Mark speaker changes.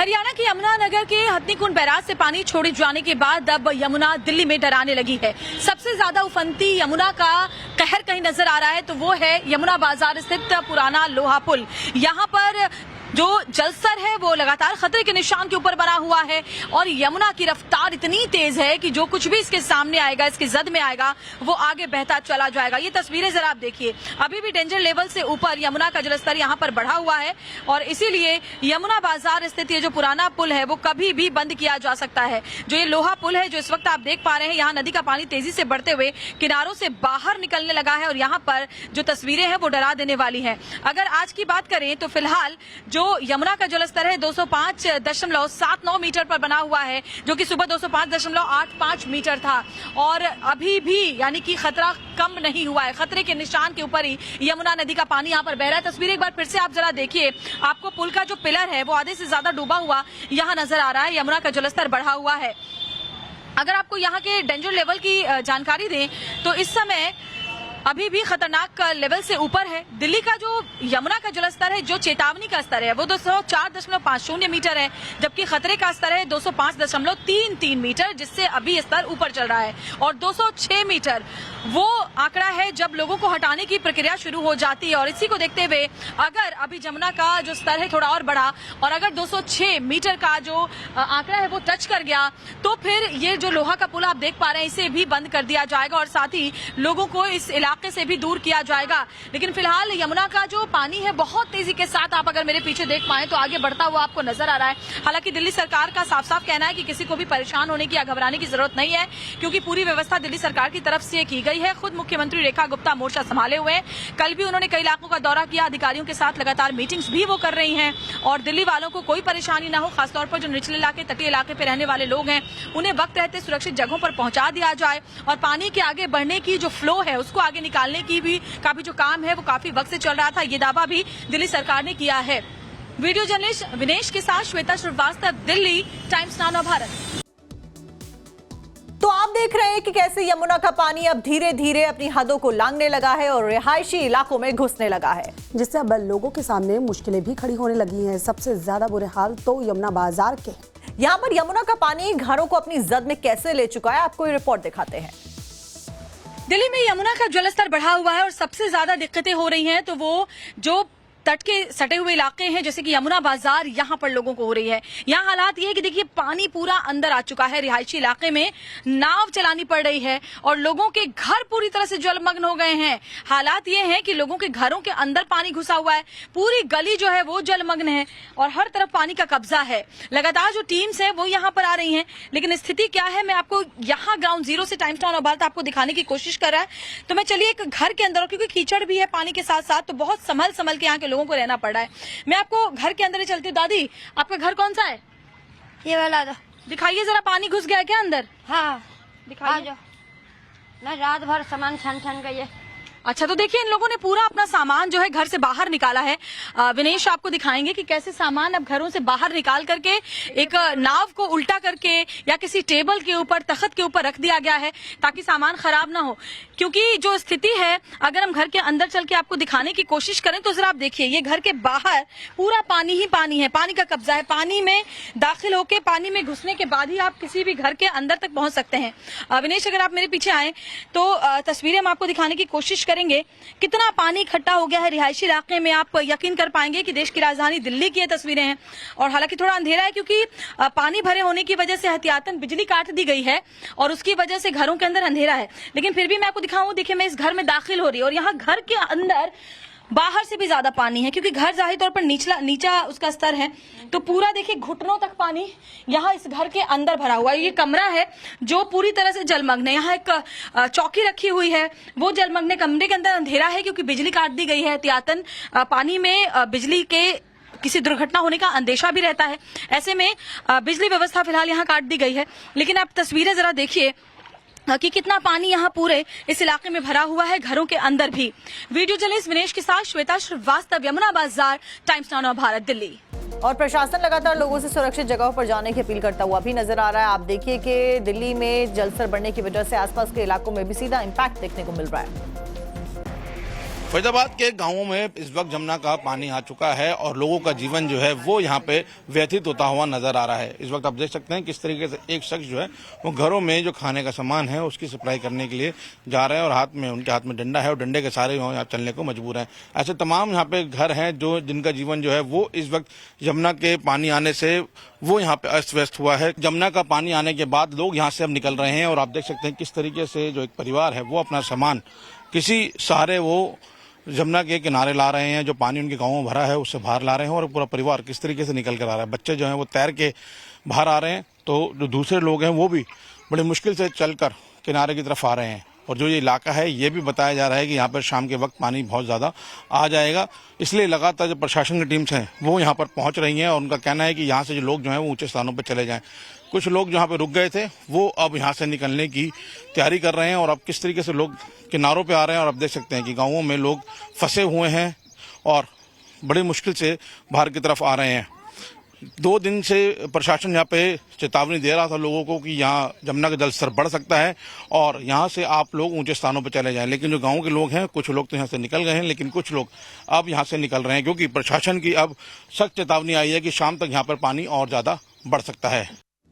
Speaker 1: हरियाणा के यमुनानगर के हथनीकुंड बैराज से पानी छोड़े जाने के बाद अब यमुना दिल्ली में डराने लगी है। सबसे ज्यादा उफनती यमुना का कहर कहीं नजर आ रहा है तो वो है यमुना बाजार स्थित पुराना लोहा पुल। यहाँ पर जो जलस्तर है वो लगातार खतरे के निशान के ऊपर बना हुआ है और यमुना की रफ्तार इतनी तेज है कि जो कुछ भी इसके सामने आएगा, इसकी जद में आएगा, वो आगे बहता चला जाएगा। ये तस्वीरें जरा आप देखिए, अभी भी डेंजर लेवल से ऊपर यमुना का जलस्तर यहाँ पर बढ़ा हुआ है और इसीलिए यमुना बाजार स्थित ये जो पुराना पुल है वो कभी भी बंद किया जा सकता है। जो ये लोहा पुल है जो इस वक्त आप देख पा रहे हैं, यहाँ नदी का पानी तेजी से बढ़ते हुए किनारों से बाहर निकलने लगा है और यहाँ पर जो तस्वीरें हैं वो डरा देने वाली है। अगर आज की बात करें तो फिलहाल जो यमुना का जलस्तर है 205.79 मीटर पर बना हुआ है, जो कि सुबह 205.85 मीटर था और अभी भी यानी कि खतरा कम नहीं हुआ है। खतरे के निशान के ऊपर ही यमुना नदी का पानी यहाँ पर बह रहा है। तस्वीर एक बार फिर से आप जरा देखिए, आपको पुल का जो पिलर है वो आधे से ज्यादा डूबा हुआ यहाँ नजर आ रहा है। यमुना का जलस्तर बढ़ा हुआ है। अगर आपको यहाँ के डेंजर लेवल की जानकारी दें तो इस समय अभी भी खतरनाक लेवल से ऊपर है। दिल्ली का जो यमुना का जलस्तर है, जो चेतावनी का स्तर है वो 204.50 मीटर है, जबकि खतरे का स्तर है 205.33 मीटर, जिससे अभी स्तर ऊपर चल रहा है। और 206 मीटर वो आंकड़ा है जब लोगों को हटाने की प्रक्रिया शुरू हो जाती है। और इसी को देखते हुए अगर अभी यमुना का जो स्तर है थोड़ा और बढ़ा और अगर 206 मीटर का जो आंकड़ा है वो टच कर गया तो फिर ये जो लोहा का पुल आप देख पा रहे हैं इसे भी बंद कर दिया जाएगा और साथ ही लोगों को इस इलाके से भी दूर किया जाएगा। लेकिन फिलहाल यमुना का जो पानी है बहुत तेजी के साथ आप अगर मेरे पीछे देख पाए तो आगे बढ़ता हुआ आपको नजर आ रहा है। हालांकि दिल्ली सरकार का साफ साफ कहना है कि किसी को भी परेशान होने की या घबराने की जरूरत नहीं है, क्योंकि पूरी व्यवस्था दिल्ली सरकार की तरफ से की गई है। खुद मुख्यमंत्री रेखा गुप्ता मोर्चा संभाले हुए हैं। कल भी उन्होंने कई इलाकों का दौरा किया, अधिकारियों के साथ लगातार मीटिंग्स भी वो कर रही हैं और दिल्ली वालों को कोई परेशानी ना हो, खासतौर पर जो निचले इलाके, तटीय इलाके पे रहने वाले लोग हैं, उन्हें वक्त रहते सुरक्षित जगहों पर पहुंचा दिया जाए और पानी के आगे बढ़ने की जो फ्लो है उसको आगे निकालने की भी जो काम है वो काफी वक्त से चल रहा था। ये दावा भी दिल्ली सरकार ने किया है। वीडियो जर्नलिस्ट विनेश के साथ Shweta Srivastava, Delhi, times now of Bharat.
Speaker 2: तो आप देख रहे हैं कि कैसे यमुना का पानी अब धीरे धीरे अपनी हदों को लांघने लगा है और रिहायशी इलाकों में घुसने लगा है,
Speaker 3: जिससे अब लोगों के सामने मुश्किलें भी खड़ी होने लगी हैं। सबसे ज्यादा बुरे हाल तो यमुना बाजार के।
Speaker 2: यहाँ पर यमुना का पानी घरों को अपनी जद में कैसे ले चुका है, आपको ये रिपोर्ट दिखाते हैं।
Speaker 1: दिल्ली में यमुना का जलस्तर बढ़ा हुआ है और सबसे ज्यादा दिक्कतें हो रही हैं तो वो जो तट के सटे हुए इलाके हैं जैसे कि यमुना बाजार, यहाँ पर लोगों को हो रही है। यहाँ हालात ये है कि देखिए पानी पूरा अंदर आ चुका है। रिहायशी इलाके में नाव चलानी पड़ रही है और लोगों के घर पूरी तरह से जलमग्न हो गए हैं। हालात ये हैं कि लोगों के घरों के अंदर पानी घुसा हुआ है, पूरी गली जो है वो जलमग्न है और हर तरफ पानी का कब्जा है। लगातार जो टीम्स है वो यहाँ पर आ रही है, लेकिन स्थिति क्या है मैं आपको यहाँ ग्राउंड जीरो से टाइम्स नाउ ऑफ भारत आपको दिखाने की कोशिश कर रहा है। तो मैं चलिए एक घर के अंदर, क्योंकि कीचड़ भी है पानी के साथ साथ, तो बहुत संभल के यहाँ के लोगों को रहना पड़ रहा है। मैं आपको घर के अंदर ही चलती हूँ। दादी, आपका घर कौन सा है?
Speaker 4: ये वाला दो।
Speaker 1: दिखाइए जरा, पानी घुस गया क्या अंदर?
Speaker 4: हाँ
Speaker 1: दिखाइए।
Speaker 4: मैं रात भर सामान छन गई है।
Speaker 1: अच्छा, तो देखिए इन लोगों ने पूरा अपना सामान जो है घर से बाहर निकाला है। विनेश आपको दिखाएंगे कि कैसे सामान अब घरों से बाहर निकाल करके एक नाव को उल्टा करके या किसी टेबल के ऊपर, तख्त के ऊपर रख दिया गया है ताकि सामान खराब ना हो। क्योंकि जो स्थिति है, अगर हम घर के अंदर चल के आपको दिखाने की कोशिश करें तो जरा आप देखिए, ये घर के बाहर पूरा पानी ही पानी है, पानी का कब्जा है। पानी में दाखिल होके, पानी में घुसने के बाद ही आप किसी भी घर के अंदर तक पहुंच सकते हैं। विनेश, अगर आप मेरे पीछे आए तो तस्वीरें हम आपको दिखाने की कोशिश करेंगे कितना पानी इकट्ठा हो गया है रिहायशी इलाके में। आप यकीन कर पाएंगे कि देश की राजधानी दिल्ली की ये तस्वीरें हैं और हालांकि थोड़ा अंधेरा है क्योंकि पानी भरे होने की वजह से एहतियातन बिजली काट दी गई है और उसकी वजह से घरों के अंदर अंधेरा है। लेकिन फिर भी मैं आपको दिखाऊं, देखिए मैं इस घर में दाखिल हो रही हूं और यहाँ घर के अंदर बाहर से भी ज्यादा पानी है क्योंकि घर जाहिर तौर पर नीचा उसका स्तर है, तो पूरा देखिए घुटनों तक पानी यहाँ इस घर के अंदर भरा हुआ है। ये कमरा है जो पूरी तरह से जलमग्न है। यहाँ एक चौकी रखी हुई है, वो जलमग्न है। कमरे के अंदर अंधेरा है क्योंकि बिजली काट दी गई है। एहतियातन पानी में बिजली के किसी दुर्घटना होने का अंदेशा भी रहता है। ऐसे में बिजली व्यवस्था फिलहाल यहाँ काट दी गई है। लेकिन आप तस्वीरें जरा देखिए कि कितना पानी यहाँ पूरे इस इलाके में भरा हुआ है, घरों के अंदर भी। वीडियो जर्नलिस्ट विनेश के साथ श्वेता श्रीवास्तव, यमुना बाजार, times now of Bharat, Delhi.
Speaker 2: और प्रशासन लगातार लोगों से सुरक्षित जगहों पर जाने की अपील करता हुआ भी नजर आ रहा है। आप देखिए कि दिल्ली में जलस्तर बढ़ने की वजह से आसपास के इलाकों में भी सीधा इम्पैक्ट देखने को मिल रहा है।
Speaker 5: फैजाबाद के गांवों में इस वक्त जमुना का पानी आ चुका है और लोगों का जीवन जो है वो यहाँ पे व्यथित होता हुआ नजर आ रहा है। इस वक्त आप देख सकते हैं किस तरीके से एक शख्स जो है वो घरों में जो खाने का सामान है उसकी सप्लाई करने के लिए जा रहे हैं और उनके हाथ में डंडा है और डंडे के सहारे यहाँ चलने को मजबूर हैं। ऐसे तमाम यहाँ पे घर हैं जो जिनका जीवन जो है वो इस वक्त जमुना के पानी आने से वो यहाँ पे अस्त व्यस्त हुआ है। जमुना का पानी आने के बाद लोग यहाँ से अब निकल रहे हैं और आप देख सकते हैं किस तरीके से जो एक परिवार है वो अपना सामान किसी सहारे वो जमुना के किनारे ला रहे हैं। जो पानी उनके गाँव में भरा है उससे बाहर ला रहे हैं और पूरा परिवार किस तरीके से निकल कर आ रहा है। बच्चे जो हैं वो तैर के बाहर आ रहे हैं तो जो दूसरे लोग हैं वो भी बड़ी मुश्किल से चलकर किनारे की तरफ आ रहे हैं। और जो ये इलाका है ये भी बताया जा रहा है कि यहाँ पर शाम के वक्त पानी बहुत ज़्यादा आ जाएगा, इसलिए लगातार जो प्रशासन की टीम्स हैं वो यहाँ पर पहुँच रही हैं और उनका कहना है कि यहाँ से जो लोग जो हैं वो ऊंचे स्थानों पर चले जाएं। कुछ लोग जहाँ पे रुक गए थे वो अब यहाँ से निकलने की तैयारी कर रहे हैं और अब किस तरीके से लोग किनारों पे आ रहे हैं। और अब देख सकते हैं कि गाँवों में लोग फंसे हुए हैं और बड़ी मुश्किल से बाहर की तरफ आ रहे हैं। 2 दिन से प्रशासन यहाँ पे चेतावनी दे रहा था लोगों को कि यहाँ जमुना का जल स्तर बढ़ सकता है और यहाँ से आप लोग ऊंचे स्थानों पर चले जाएं। लेकिन जो गाँव के लोग हैं कुछ लोग तो यहाँ से निकल गए हैं, लेकिन कुछ लोग अब यहाँ से निकल रहे हैं क्योंकि प्रशासन की अब सख्त चेतावनी आई है कि शाम तक यहाँ पर पानी और ज़्यादा बढ़ सकता है।